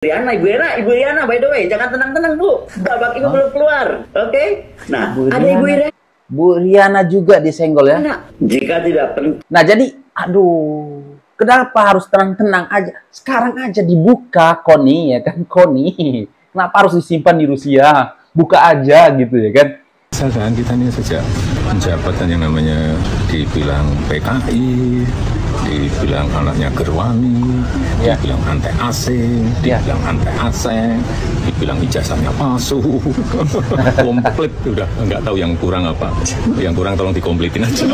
Ibu Iriana, by the way, jangan tenang-tenang Bu. Babak Ibu belum keluar, oke? Nah, ada Ibu Iriana. Bu Riana juga disenggol ya? Nah, jika tidak penting. Nah jadi, aduh, kenapa harus tenang-tenang aja? Sekarang aja dibuka, Koni, ya kan, Koni. Kenapa harus disimpan di Rusia? Buka aja gitu ya kan? Misalkan kita ini sejak jabatan yang namanya dibilang PKI, dibilang anaknya Gerwani, Ya. dibilang anti asing, dibilang anti asing, dibilang ijazahnya palsu, komplit udah nggak tahu yang kurang apa. Yang kurang tolong dikompletin aja.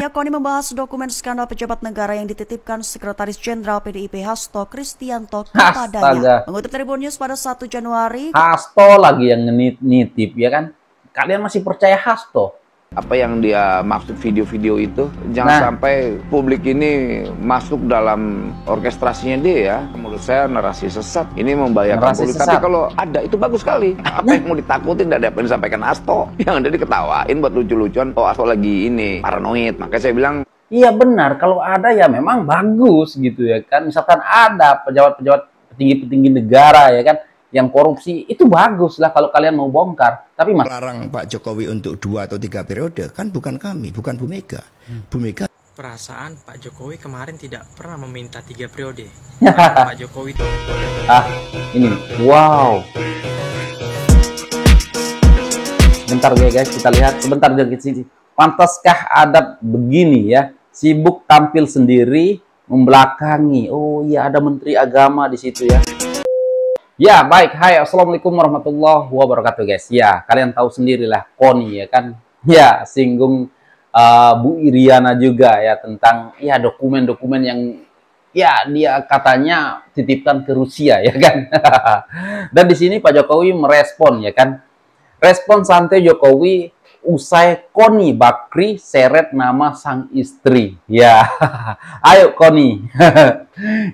Koni membahas dokumen skandal pejabat negara yang dititipkan Sekretaris Jenderal PDIP Hasto Kristianto kepadanya. Mengutip Tribun News pada 1 Januari, Hasto lagi yang nitip ya kan? Kalian masih percaya Hasto? Apa yang dia maksud video-video itu jangan sampai publik ini masuk dalam orkestrasinya dia ya. Menurut saya narasi sesat ini membahayakan publik. Tapi kalau ada itu bagus sekali. Apa yang mau ditakutin tidak ada apa yang disampaikan Hasto. Yang ada diketawain buat lucu-lucuan. Oh Hasto lagi ini paranoid. Makanya saya bilang iya benar, kalau ada ya memang bagus gitu ya kan. Misalkan ada pejabat-pejabat petinggi-petinggi negara ya kan yang korupsi, itu bagus lah kalau kalian mau bongkar. Tapi melarang Pak Jokowi untuk 2 atau 3 periode kan bukan kami, bukan Bu Mega. Bu Mega. Perasaan Pak Jokowi kemarin tidak pernah meminta 3 periode. Pak Jokowi ini wow. Bentar ya guys, kita lihat sebentar dari sini. Pantaskah ada begini ya? Sibuk tampil sendiri, membelakangi. Oh iya, ada Menteri Agama di situ ya. Ya baik, hai, assalamualaikum warahmatullahi wabarakatuh guys. Ya kalian tahu sendirilah Koni ya kan. Ya singgung Bu Iriana juga ya tentang ya dokumen-dokumen yang ya dia katanya titipkan ke Rusia ya kan. Dan di sini Pak Jokowi merespon ya kan. Respon santai Jokowi usai Koni Bakri seret nama sang istri. Ya, ayo Koni.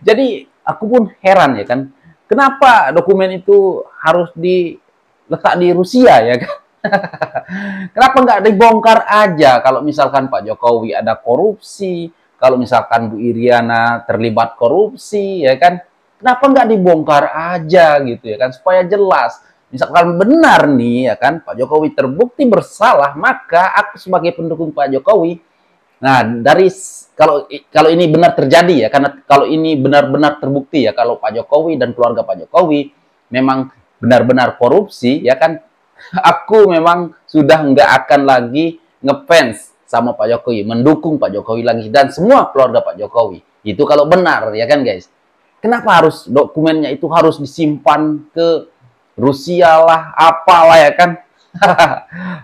Jadi aku pun heran ya kan. Kenapa dokumen itu harus diletak di Rusia ya kan? Kenapa nggak dibongkar aja kalau misalkan Pak Jokowi ada korupsi, kalau misalkan Bu Iriana terlibat korupsi ya kan? Kenapa nggak dibongkar aja gitu ya kan? Supaya jelas. Misalkan benar nih ya kan Pak Jokowi terbukti bersalah, maka aku sebagai pendukung Pak Jokowi, nah dari kalau ini benar terjadi ya, karena kalau ini benar-benar terbukti ya kalau Pak Jokowi dan keluarga Pak Jokowi memang benar-benar korupsi ya kan, aku memang sudah nggak akan lagi ngefans sama Pak Jokowi, mendukung Pak Jokowi lagi dan semua keluarga Pak Jokowi. Itu kalau benar ya kan guys. Kenapa harus dokumennya itu harus disimpan ke Rusia lah, apalah ya kan.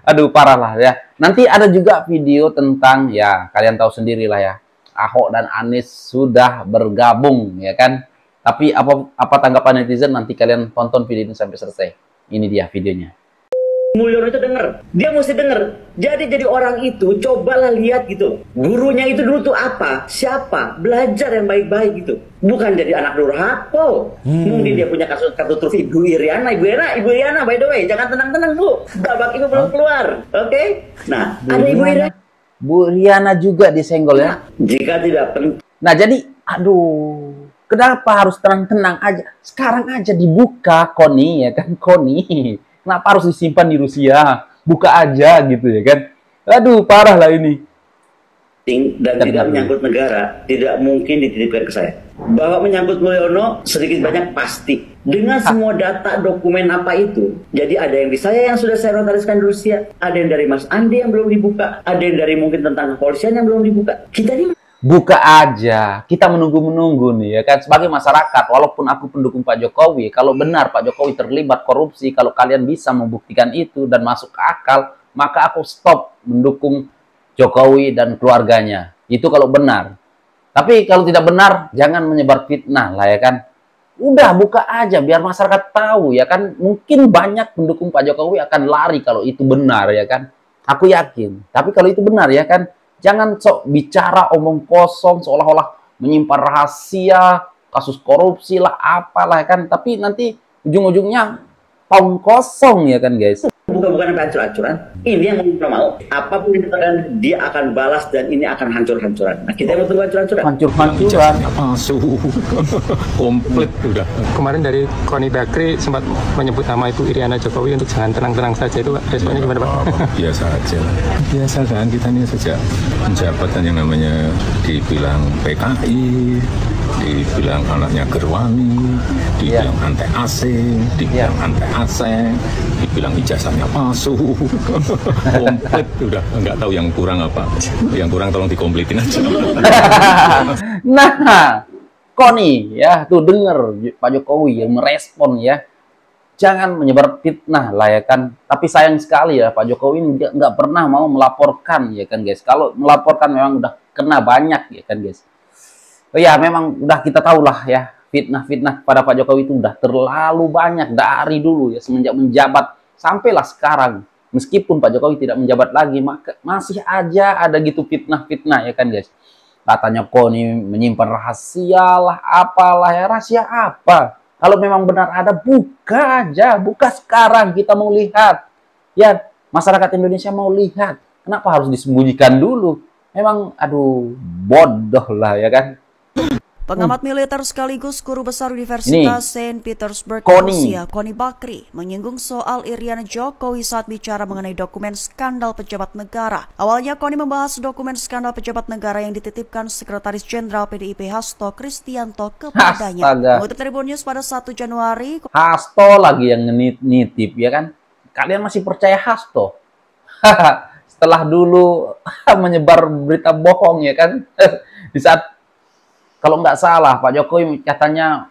Aduh parah lah ya. Nanti ada juga video tentang ya kalian tahu sendiri lah ya, Ahok dan Anies sudah bergabung ya kan. Tapi apa tanggapan netizen, nanti kalian tonton video ini sampai selesai. Ini dia videonya. Mulyono itu denger, dia mesti denger. Jadi orang itu cobalah lihat gitu. Gurunya itu dulu tuh apa, siapa, belajar yang baik-baik gitu. Bukan jadi anak durhaka. Mungkin dia punya kartu truf Ibu Iriana, by the way, jangan tenang-tenang Bu. Babak Ibu belum keluar, oke? Nah, ada Ibu Iriana. Bu Riana juga disenggol ya. Nah, jika tidak penting. Nah jadi, aduh, kenapa harus tenang-tenang aja? Sekarang aja dibuka, Koni ya kan, Koni. Kenapa harus disimpan di Rusia? Buka aja gitu ya kan. Aduh, parah lah ini. Dan tidak menyangkut negara, tidak mungkin dititipkan ke saya. Bahwa menyangkut Mulyono sedikit banyak pasti. Dengan semua data dokumen apa itu. Jadi ada yang di saya yang sudah saya notariskan di Rusia, ada yang dari Mas Andi yang belum dibuka, ada yang dari mungkin tentang kepolisian yang belum dibuka. Kita ini buka aja, kita menunggu-menunggu nih ya kan, sebagai masyarakat. Walaupun aku pendukung Pak Jokowi, kalau benar Pak Jokowi terlibat korupsi, kalau kalian bisa membuktikan itu dan masuk ke akal, maka aku stop mendukung Jokowi dan keluarganya. Itu kalau benar. Tapi kalau tidak benar, jangan menyebar fitnah lah ya kan. Udah buka aja biar masyarakat tahu ya kan. Mungkin banyak pendukung Pak Jokowi akan lari kalau itu benar ya kan. Aku yakin. Tapi kalau itu benar ya kan, jangan sok bicara omong kosong seolah-olah menyimpan rahasia, kasus korupsi lah, apalah kan. Tapi nanti ujung-ujungnya tong kosong ya kan guys. Bukan hancur-hancuran. Ini yang kita mau. Apapun yang dikatakan, dia akan balas dan ini akan hancur-hancuran. Nah, kita mau tunggu hancur-hancuran. Hancur-hancuran. Masuk. Komplit udah. Kemarin dari Koni Bakri sempat menyebut nama Ibu Iriana Jokowi untuk jangan tenang-tenang saja, itu responnya gimana Pak? Biasa aja. Biasa kan, kita ini sejak menjabat yang namanya dibilang PKI, dibilang anaknya Gerwani, dibilang anti asing, dibilang anti asing, dibilang ijazahnya palsu. Komplit udah, nggak tahu yang kurang apa. Yang kurang tolong dikomplitin aja. Nah, Koni ya tuh denger Pak Jokowi yang merespon ya, jangan menyebar fitnah lah ya kan. Tapi sayang sekali ya Pak Jokowi ini nggak pernah mau melaporkan ya kan guys. Kalau melaporkan memang udah kena banyak ya kan guys. Oh ya memang udah kita tahu lah ya, fitnah-fitnah pada Pak Jokowi itu udah terlalu banyak dari dulu ya, semenjak menjabat sampailah sekarang. Meskipun Pak Jokowi tidak menjabat lagi, maka masih aja ada gitu fitnah-fitnah ya kan guys. Katanya Koni menyimpan rahasia lah, apalah ya, rahasia apa? Kalau memang benar ada, buka aja, buka sekarang, kita mau lihat. Ya, masyarakat Indonesia mau lihat. Kenapa harus disembunyikan dulu? Memang, aduh, bodoh lah ya kan. Pengamat militer sekaligus guru besar Universitas Saint Petersburg, Koni. Rusia, Koni Bakri, menyinggung soal Iriana Jokowi saat bicara mengenai dokumen skandal pejabat negara. Awalnya Koni membahas dokumen skandal pejabat negara yang dititipkan Sekretaris Jenderal PDIP Hasto Kristianto kepadanya. Mengutip Tribun News pada 1 Januari, Hasto lagi yang nitip ya kan. Kalian masih percaya Hasto? Setelah dulu menyebar berita bohong ya kan. Di saat kalau nggak salah, Pak Jokowi katanya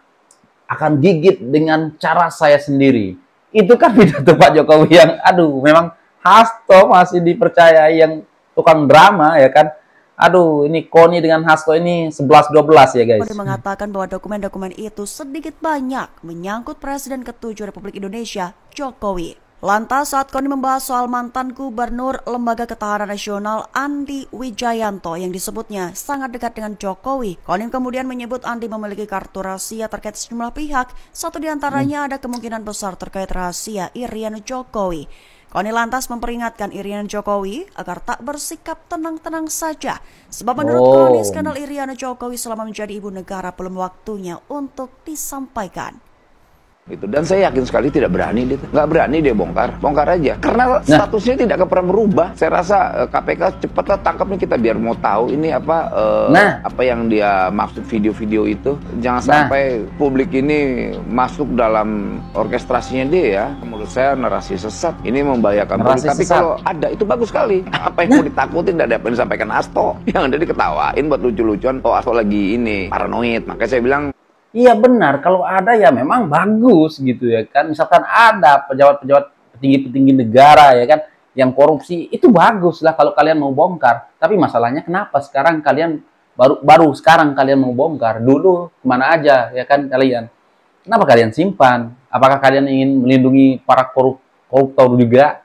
akan gigit dengan cara saya sendiri. Itu kan pidato Pak Jokowi yang, aduh, memang Hasto masih dipercayai yang tukang drama ya kan. Aduh, ini Koni dengan Hasto ini 11-12 ya guys. Koni mengatakan bahwa dokumen-dokumen itu sedikit banyak menyangkut Presiden ke-7 Republik Indonesia, Jokowi. Lantas saat Koni membahas soal mantan Gubernur Lembaga Ketahanan Nasional Andi Wijayanto yang disebutnya sangat dekat dengan Jokowi, Koni kemudian menyebut Andi memiliki kartu rahasia terkait sejumlah pihak, satu diantaranya ada kemungkinan besar terkait rahasia Iriana Jokowi. Koni lantas memperingatkan Iriana Jokowi agar tak bersikap tenang-tenang saja, sebab menurut Koni skandal Iriana Jokowi selama menjadi ibu negara belum waktunya untuk disampaikan. Itu. Dan saya yakin sekali tidak berani dia, nggak berani dia bongkar aja, karena statusnya tidak pernah berubah. Saya rasa KPK cepatlah tangkap nih, kita biar mau tahu ini apa apa yang dia maksud video-video itu. Jangan sampai publik ini masuk dalam orkestrasinya dia ya. Menurut saya narasi sesat ini membahayakan publik. Tapi kalau ada itu bagus sekali. Apa yang mau ditakutin, tidak ada apa yang disampaikan Hasto, yang ada diketawain buat lucu-lucuan. Oh Hasto lagi ini paranoid, makanya saya bilang. Iya benar, kalau ada ya memang bagus gitu ya kan. Misalkan ada pejabat-pejabat petinggi-petinggi negara ya kan yang korupsi, itu bagus lah kalau kalian mau bongkar. Tapi masalahnya kenapa sekarang kalian baru sekarang kalian mau bongkar? Dulu kemana aja ya kan kalian? Kenapa kalian simpan? Apakah kalian ingin melindungi para koruptor juga?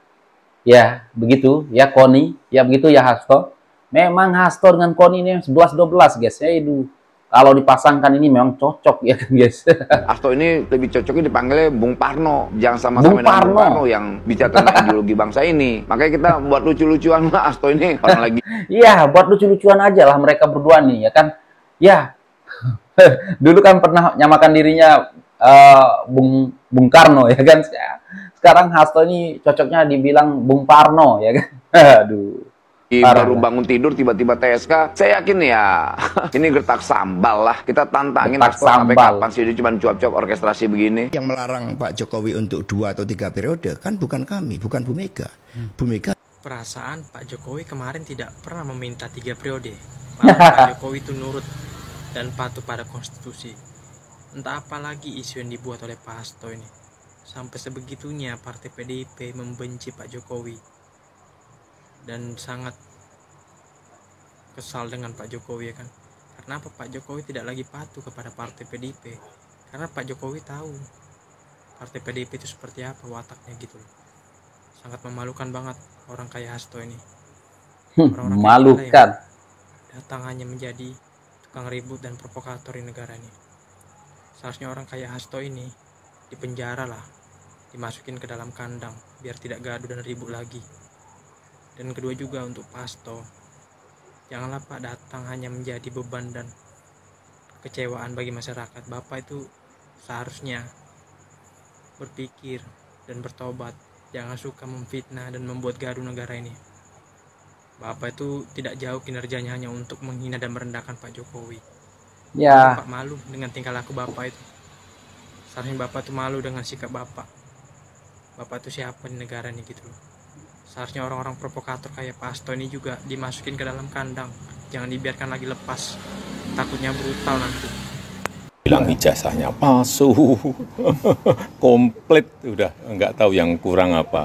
Ya begitu ya Koni, ya begitu ya Hasto. Memang Hasto dengan Koni ini 11-12 guys ya itu. Kalau dipasangkan ini memang cocok ya kan guys. Hasto ini lebih cocoknya dipanggilnya Bung Parno. Jangan sama-sama dengan Bung Parno yang bicara tentang ideologi bangsa ini. Makanya kita buat lucu-lucuan lah Hasto ini orang lagi. Iya, buat lucu-lucuan aja lah mereka berdua nih ya kan. Ya, dulu kan pernah nyamakan dirinya Bung Karno ya kan. Sekarang Hasto ini cocoknya dibilang Bung Parno ya kan. Aduh. Baru bangun tidur tiba-tiba TSK, saya yakin ya ini gertak sambal lah. Kita tantangin Hasto sampai kapan sih dia cuma cuap-cuap orkestrasi begini. Yang melarang Pak Jokowi untuk 2 atau 3 periode kan bukan kami, bukan Bu Mega. Bu Mega. Perasaan Pak Jokowi kemarin tidak pernah meminta 3 periode. Pak Jokowi itu nurut dan patuh pada konstitusi. Entah apa lagi isu yang dibuat oleh Pak Hasto ini. Sampai sebegitunya partai PDIP membenci Pak Jokowi. Dan sangat kesal dengan Pak Jokowi ya kan. Karena apa Pak Jokowi tidak lagi patuh kepada partai PDIP. Karena Pak Jokowi tahu partai PDIP itu seperti apa wataknya gitu loh. Sangat memalukan banget orang kayak Hasto ini. Memalukan. Datang hanya menjadi tukang ribut dan provokator di negara ini. Seharusnya orang kayak Hasto ini dipenjara lah, dimasukin ke dalam kandang biar tidak gaduh dan ribut lagi. Dan kedua juga untuk Pasto, janganlah Pak datang hanya menjadi beban dan kekecewaan bagi masyarakat. Bapak itu seharusnya berpikir dan bertobat, jangan suka memfitnah dan membuat gaduh negara ini. Bapak itu tidak jauh kinerjanya hanya untuk menghina dan merendahkan Pak Jokowi. Ya. Bapak malu dengan tingkah laku Bapak itu. Seharusnya Bapak itu malu dengan sikap Bapak. Bapak itu siapa di negara ini gitu loh. Seharusnya orang-orang provokator kayak Pasto ini juga dimasukin ke dalam kandang. Jangan dibiarkan lagi lepas. Takutnya brutal nanti. Bilang ijazahnya palsu, komplit, udah nggak tahu yang kurang apa.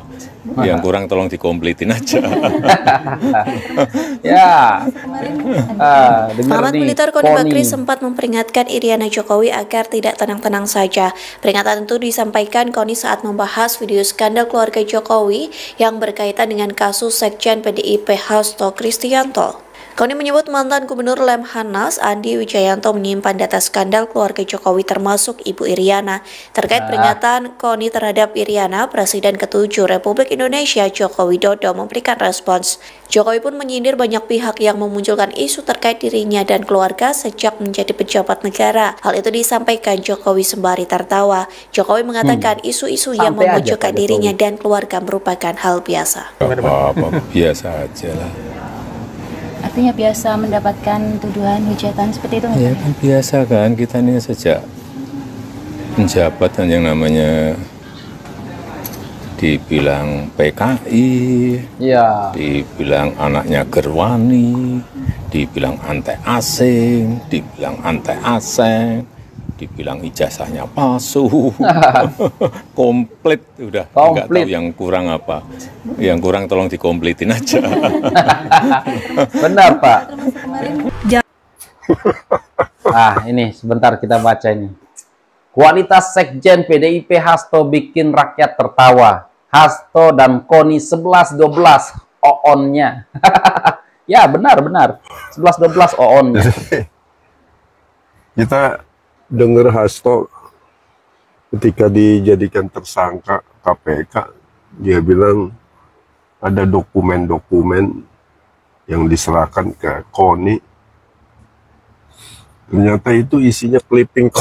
Yang kurang tolong dikompletin aja. Ya. Pengamat militer Koni Bakri sempat memperingatkan Iriana Jokowi agar tidak tenang-tenang saja. Peringatan itu disampaikan Koni saat membahas video skandal keluarga Jokowi yang berkaitan dengan kasus Sekjen PDIP Hasto Kristianto. Koni menyebut mantan Gubernur Lemhanas Andi Wijayanto menyimpan data skandal keluarga Jokowi termasuk Ibu Iriana. Terkait peringatan Koni terhadap Iriana, Presiden ke-7 Republik Indonesia Joko Widodo memberikan respons. Jokowi pun menyindir banyak pihak yang memunculkan isu terkait dirinya dan keluarga sejak menjadi pejabat negara. Hal itu disampaikan Jokowi sembari tertawa. Jokowi mengatakan isu-isu yang memojokkan dirinya dan keluarga merupakan hal biasa. Apa-apa, biasa aja lah. Artinya biasa mendapatkan tuduhan, hujatan seperti itu? Ya kan biasa kan, kita ini sejak menjabat dan yang namanya dibilang PKI, ya, dibilang anaknya Gerwani, dibilang anti asing, dibilang anti asing, dibilang ijazahnya palsu, komplit, udah nggak tahu yang kurang apa. Yang kurang tolong dikompletin aja. Benar Pak. Ini sebentar kita baca ini. Kualitas Sekjen PDIP Hasto bikin rakyat tertawa. Hasto dan Koni 11-12 OON-nya. Ya benar-benar 11-12 OON-nya. Kita dengar Hasto ketika dijadikan tersangka KPK, dia bilang ada dokumen-dokumen yang diserahkan ke Koni. Ternyata itu isinya clipping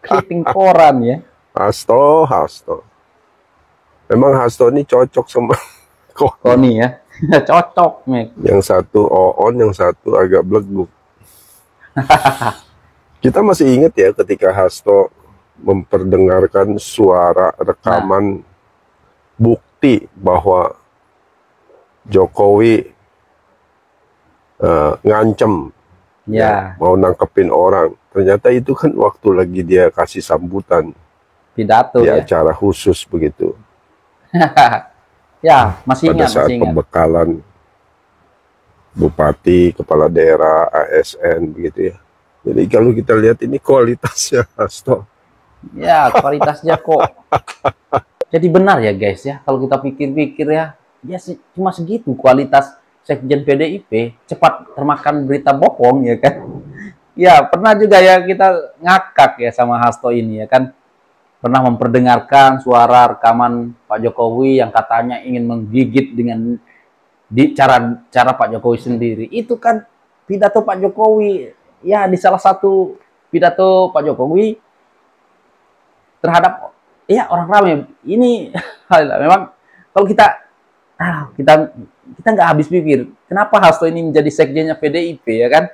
clipping koran ya. Hasto. Memang Hasto ini cocok sama Koni ya. Cocok, Mek. Yang satu OON, yang satu agak beleguk. Kita masih ingat ya ketika Hasto memperdengarkan suara rekaman bukti bahwa Jokowi ngancem ya, mau nangkepin orang. Ternyata itu kan waktu lagi dia kasih sambutan pidato di ya, acara khusus begitu. Ya, masih ingat. Pada saat pembekalan bupati, kepala daerah, ASN begitu ya. Jadi kalau kita lihat ini kualitasnya Hasto. Ya, kualitasnya kok. Jadi benar ya guys ya, kalau kita pikir-pikir ya cuma segitu kualitas Sekjen PDIP, cepat termakan berita bohong ya kan. Ya, pernah juga ya kita ngakak ya sama Hasto ini ya kan. Pernah memperdengarkan suara rekaman Pak Jokowi yang katanya ingin menggigit dengan cara Pak Jokowi sendiri. Itu kan pidato Pak Jokowi ya, di salah satu pidato Pak Jokowi terhadap ya orang ramai ini. Memang kalau kita nggak habis pikir kenapa Hasto ini menjadi sekjennya PDIP ya kan.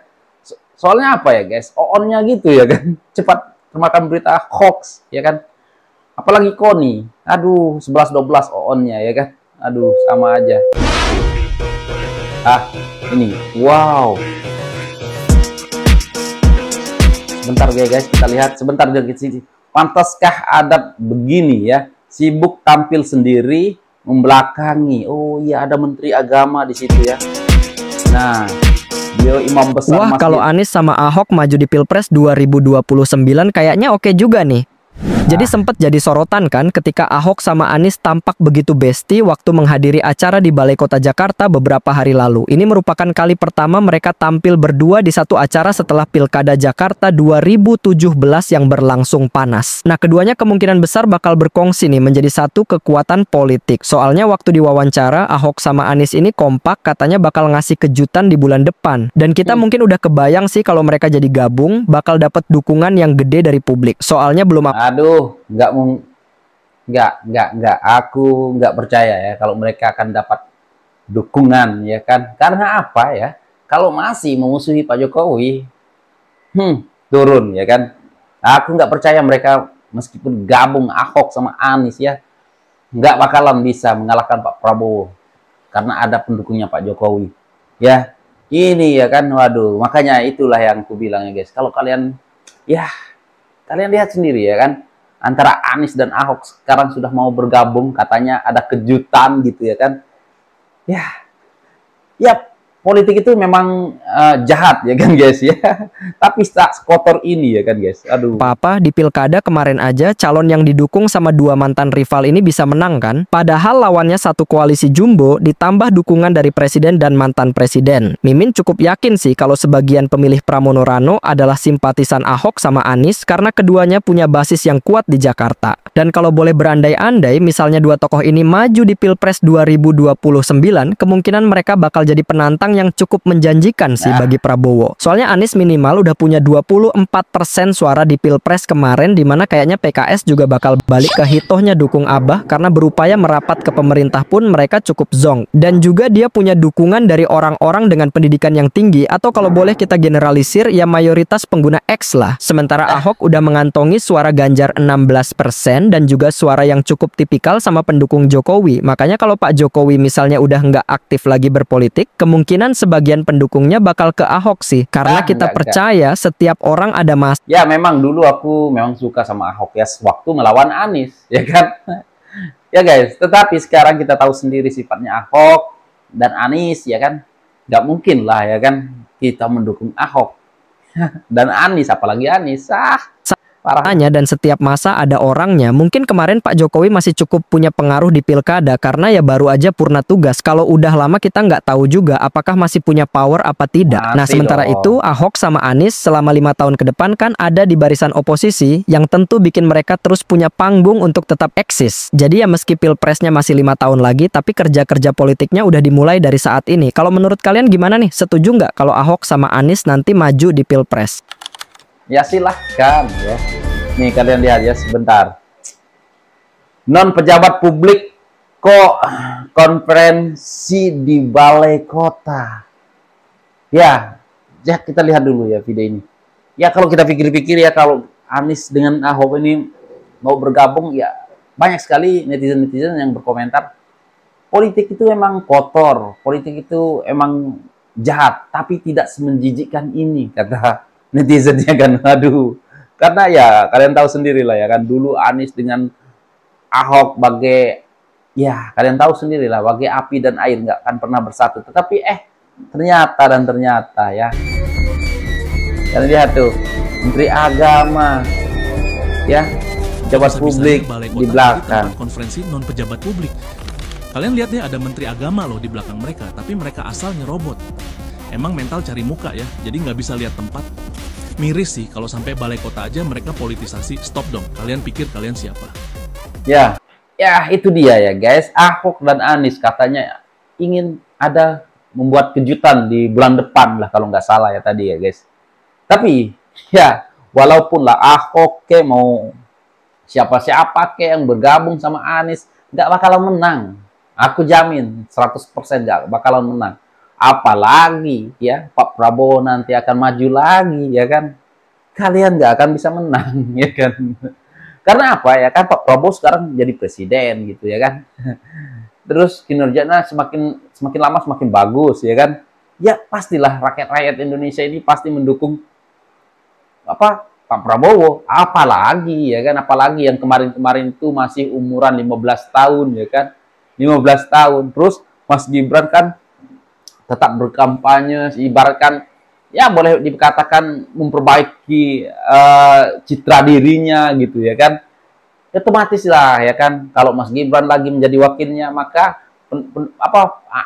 Soalnya apa ya guys, OON-nya gitu ya kan, cepat termakan berita hoax ya kan. Apalagi Koni, aduh 11-12 OON-nya ya kan, aduh sama aja. Ini wow, sebentar ya guys, kita lihat sebentar dari sini. Pantaskah ada begini ya, sibuk tampil sendiri membelakangi. Oh iya, ada Menteri Agama di situ ya. Nah, dia imam besar. Wah, kalau Anies sama Ahok maju di Pilpres 2029 kayaknya oke juga nih. Jadi sempat jadi sorotan kan ketika Ahok sama Anies tampak begitu besti waktu menghadiri acara di Balai Kota Jakarta beberapa hari lalu. Ini merupakan kali pertama mereka tampil berdua di satu acara setelah Pilkada Jakarta 2017 yang berlangsung panas. Nah, keduanya kemungkinan besar bakal berkongsi nih menjadi satu kekuatan politik. Soalnya waktu diwawancara Ahok sama Anies ini kompak katanya bakal ngasih kejutan di bulan depan. Dan kita mungkin udah kebayang sih kalau mereka jadi gabung bakal dapat dukungan yang gede dari publik. Soalnya belum aku nggak percaya ya kalau mereka akan dapat dukungan, ya kan? Karena apa ya? Kalau masih memusuhi Pak Jokowi, turun, ya kan? Aku nggak percaya mereka meskipun gabung Ahok sama Anies ya, nggak bakalan bisa mengalahkan Pak Prabowo karena ada pendukungnya Pak Jokowi. Ya, ini ya kan, waduh. Makanya itulah yang aku bilang ya guys. Kalau kalian lihat sendiri ya kan, antara Anies dan Ahok sekarang sudah mau bergabung, katanya ada kejutan gitu ya kan. Ya politik itu memang jahat ya kan guys ya. Tapi tak sekotor ini ya kan guys. Aduh. Papa di pilkada kemarin aja calon yang didukung sama dua mantan rival ini bisa menang kan? Padahal lawannya satu koalisi jumbo ditambah dukungan dari presiden dan mantan presiden. Mimin cukup yakin sih kalau sebagian pemilih Pramono Rano adalah simpatisan Ahok sama Anies karena keduanya punya basis yang kuat di Jakarta. Dan kalau boleh berandai-andai misalnya dua tokoh ini maju di Pilpres 2029, kemungkinan mereka bakal jadi penantang yang cukup menjanjikan sih bagi Prabowo. Soalnya Anies minimal udah punya 24% suara di Pilpres kemarin, dimana kayaknya PKS juga bakal balik ke hitohnya dukung Abah karena berupaya merapat ke pemerintah pun mereka cukup zonk. Dan juga dia punya dukungan dari orang-orang dengan pendidikan yang tinggi, atau kalau boleh kita generalisir ya mayoritas pengguna X lah. Sementara Ahok udah mengantongi suara Ganjar 16% dan juga suara yang cukup tipikal sama pendukung Jokowi. Makanya kalau Pak Jokowi misalnya udah nggak aktif lagi berpolitik, kemungkinan sebagian pendukungnya bakal ke Ahok sih, karena kita percaya setiap orang ada mas. Ya memang dulu aku memang suka sama Ahok ya waktu melawan Anies, ya kan? Ya guys, tetapi sekarang kita tahu sendiri sifatnya Ahok dan Anies, ya kan? Gak mungkin lah ya kan kita mendukung Ahok dan Anies, apalagi Anies. Parahnya dan setiap masa ada orangnya. Mungkin kemarin Pak Jokowi masih cukup punya pengaruh di pilkada karena ya baru aja purna tugas. Kalau udah lama kita nggak tahu juga apakah masih punya power apa tidak. Nah sementara itu Ahok sama Anies selama 5 tahun ke depan kan ada di barisan oposisi yang tentu bikin mereka terus punya panggung untuk tetap eksis. Jadi ya meski pilpresnya masih 5 tahun lagi, tapi kerja-kerja politiknya udah dimulai dari saat ini. Kalau menurut kalian gimana nih? Setuju nggak kalau Ahok sama Anies nanti maju di pilpres? Ya silahkan ya. Nih kalian lihat ya sebentar. Non pejabat publik kok konferensi di Balai Kota. Ya kita lihat dulu ya video ini. Ya kalau kita pikir-pikir ya, kalau Anies dengan Ahok ini mau bergabung, ya banyak sekali netizen-netizen yang berkomentar politik itu emang kotor, politik itu emang jahat, tapi tidak semenjijikkan ini, kata netizennya kan. Aduh, karena ya kalian tahu sendiri lah ya kan, dulu Anies dengan Ahok bagai, ya kalian tahu sendiri lah, bagai api dan air, nggak akan pernah bersatu. Tetapi ternyata ya, kalian lihat tuh, Menteri Agama ya, pejabat publik di belakang. Konferensi non pejabat publik, kalian lihat nih ada Menteri Agama loh di belakang mereka, tapi mereka asal nyerobot. Emang mental cari muka ya, jadi nggak bisa lihat tempat. Miris sih kalau sampai Balai Kota aja mereka politisasi. Stop dong, kalian pikir kalian siapa? Ya itu dia ya guys, Ahok dan Anies katanya ingin ada membuat kejutan di bulan depan lah kalau nggak salah ya tadi ya guys. Tapi ya walaupun lah Ahok mau siapa-siapa yang bergabung sama Anies, nggak bakalan menang. Aku jamin 100% nggak bakalan menang. Apalagi ya Pak Prabowo nanti akan maju lagi ya kan, kalian nggak akan bisa menang ya kan. Karena apa ya kan, Pak Prabowo sekarang jadi presiden gitu ya kan. Terus kinerjanya semakin lama semakin bagus ya kan. Ya pastilah rakyat Indonesia ini pasti mendukung Pak Prabowo. Apalagi ya kan, apalagi yang kemarin itu masih umuran 15 tahun ya kan. 15 tahun. Terus Mas Gibran kan tetap berkampanye, ibaratkan ya boleh dikatakan memperbaiki citra dirinya gitu ya kan. Otomatis lah ya kan, kalau Mas Gibran lagi menjadi wakilnya, maka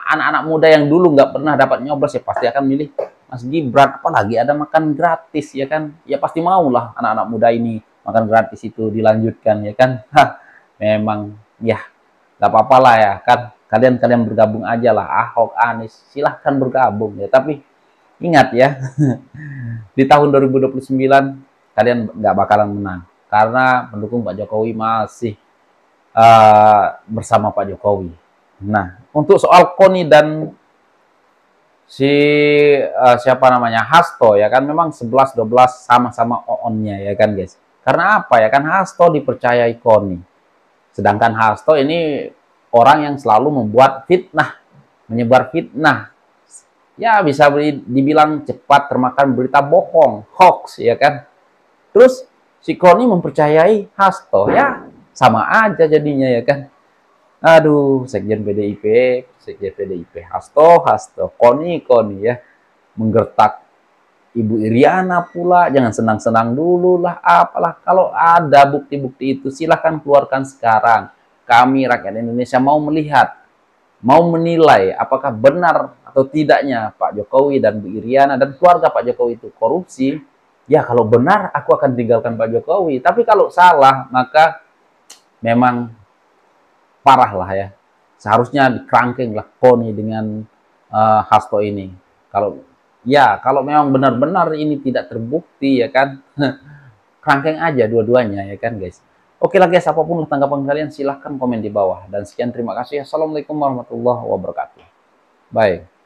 anak-anak muda yang dulu nggak pernah dapat nyoblos ya pasti akan milih Mas Gibran. Apalagi ada makan gratis ya kan, ya pasti mau lah anak-anak muda ini makan gratis itu dilanjutkan ya kan. Memang ya nggak apa-apa lah ya kan, kalian bergabung aja lah, Ahok, Anies silahkan bergabung ya, tapi ingat ya di tahun 2029 kalian nggak bakalan menang karena pendukung Pak Jokowi masih bersama Pak Jokowi. Nah, untuk soal Koni dan siapa namanya Hasto ya kan, memang 11-12 sama-sama on-nya ya kan guys. Karena apa ya kan, Hasto dipercayai Koni, sedangkan Hasto ini orang yang selalu membuat fitnah, menyebar fitnah, ya bisa dibilang cepat termakan berita bohong, hoax ya kan. Terus si Koni mempercayai Hasto, ya sama aja jadinya ya kan. Aduh, Sekjen PDIP Hasto, Koni ya, menggertak Ibu Iriana pula. Jangan senang-senang dulu lah, apalah. Kalau ada bukti-bukti itu silahkan keluarkan sekarang. Kami rakyat Indonesia mau melihat, mau menilai apakah benar atau tidaknya Pak Jokowi dan Bu Iriana dan keluarga Pak Jokowi itu korupsi. Ya kalau benar aku akan tinggalkan Pak Jokowi, tapi kalau salah maka memang parah lah ya. Seharusnya dikerangkeng lah Koni dengan Hasto ini. Kalau memang benar-benar ini tidak terbukti ya kan, kerangkeng aja dua-duanya ya kan guys. Oke lah guys, apapun lah tanggapan kalian silahkan komen di bawah. Dan sekian, terima kasih. Assalamualaikum warahmatullahi wabarakatuh. Bye.